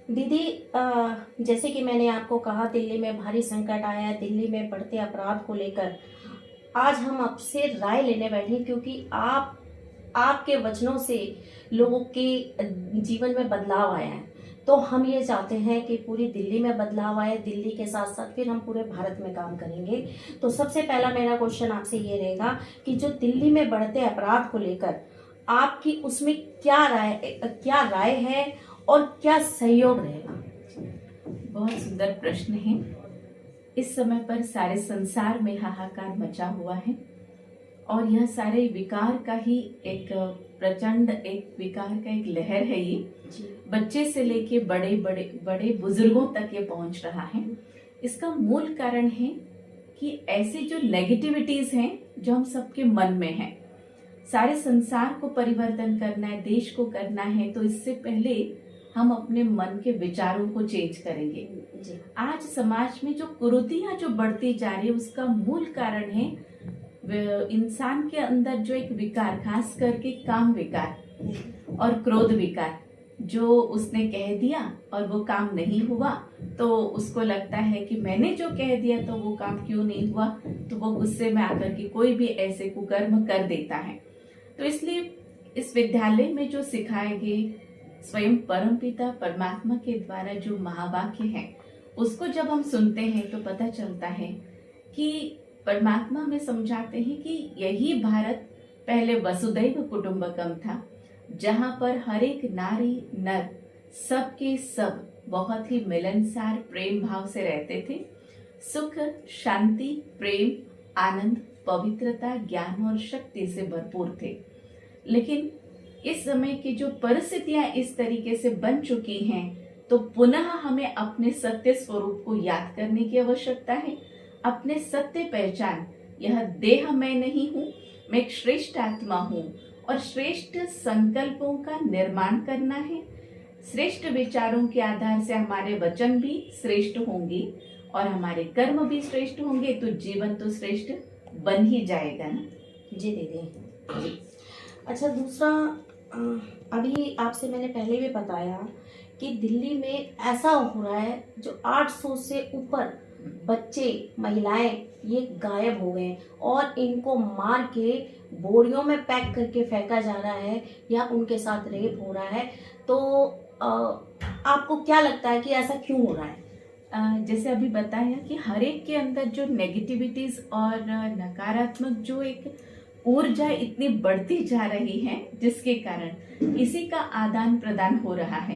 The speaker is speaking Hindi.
दीदी, जैसे कि मैंने आपको कहा, दिल्ली में भारी संकट आया है, दिल्ली में बढ़ते अपराध को लेकर आज हम आपसे राय लेने बैठे हैं, क्योंकि आपके वचनों से लोगों के जीवन में बदलाव आया है। तो हम ये चाहते हैं कि पूरी दिल्ली में बदलाव आए, दिल्ली के साथ साथ फिर हम पूरे भारत में काम करेंगे। तो सबसे पहला मेरा क्वेश्चन आपसे ये रहेगा कि जो दिल्ली में बढ़ते अपराध को लेकर आपकी उसमें क्या राय है और क्या सहयोग रहेगा? बहुत सुंदर प्रश्न है। इस समय पर सारे संसार में हाहाकार मचा हुआ है और यह सारे विकार का ही एक प्रचंड एक विकार का एक लहर है। ये बच्चे से लेके बड़े बड़े बड़े बुजुर्गों तक ये पहुंच रहा है। इसका मूल कारण है कि ऐसे जो नेगेटिविटीज हैं जो हम सबके मन में हैं, सारे संसार को परिवर्तन करना है, देश को करना है, तो इससे पहले हम अपने मन के विचारों को चेंज करेंगे। आज समाज में जो कुरीतियां जो बढ़ती जा रही है उसका मूल कारण है इंसान के अंदर जो एक विकार, खास करके काम विकार और क्रोध विकार। जो उसने कह दिया और वो काम नहीं हुआ तो उसको लगता है कि मैंने जो कह दिया तो वो काम क्यों नहीं हुआ, तो वो गुस्से में आकर के कोई भी ऐसे कुकर्म कर देता है। तो इसलिए इस विद्यालय में जो सिखाए गए स्वयं परमपिता परमात्मा के द्वारा जो महावाक्य हैं उसको जब हम सुनते हैं तो पता चलता है कि परमात्मा में समझाते हैं कि यही भारत पहले वसुदैव कुटुंबकम था, जहां पर हर एक नारी नर सबके सब बहुत ही मिलनसार प्रेम भाव से रहते थे। सुख, शांति, प्रेम, आनंद, पवित्रता, ज्ञान और शक्ति से भरपूर थे। लेकिन इस समय की जो परिस्थितियां इस तरीके से बन चुकी हैं तो पुनः हमें अपने सत्य स्वरूप को याद करने की आवश्यकता है। अपने सत्य पहचान, यह देह मैं नहीं हूँ, मैं एक श्रेष्ठ आत्मा हूँ और श्रेष्ठ संकल्पों का निर्माण करना है। श्रेष्ठ विचारों के आधार से हमारे वचन भी श्रेष्ठ होंगे और हमारे कर्म भी श्रेष्ठ होंगे, तो जीवन तो श्रेष्ठ बन ही जाएगा ना। जी दीदी। अच्छा, दूसरा, अभी आपसे मैंने पहले भी बताया कि दिल्ली में ऐसा हो रहा है जो 800 से ऊपर बच्चे, महिलाएं ये गायब हो गए और इनको मार के बोरियों में पैक करके फेंका जा रहा है या उनके साथ रेप हो रहा है। तो आपको क्या लगता है कि ऐसा क्यों हो रहा है? जैसे अभी बताया कि हर एक के अंदर जो नेगेटिविटीज और नकारात्मक जो एक ऊर्जा इतनी बढ़ती जा रही है, जिसके कारण इसी का आदान प्रदान हो रहा है।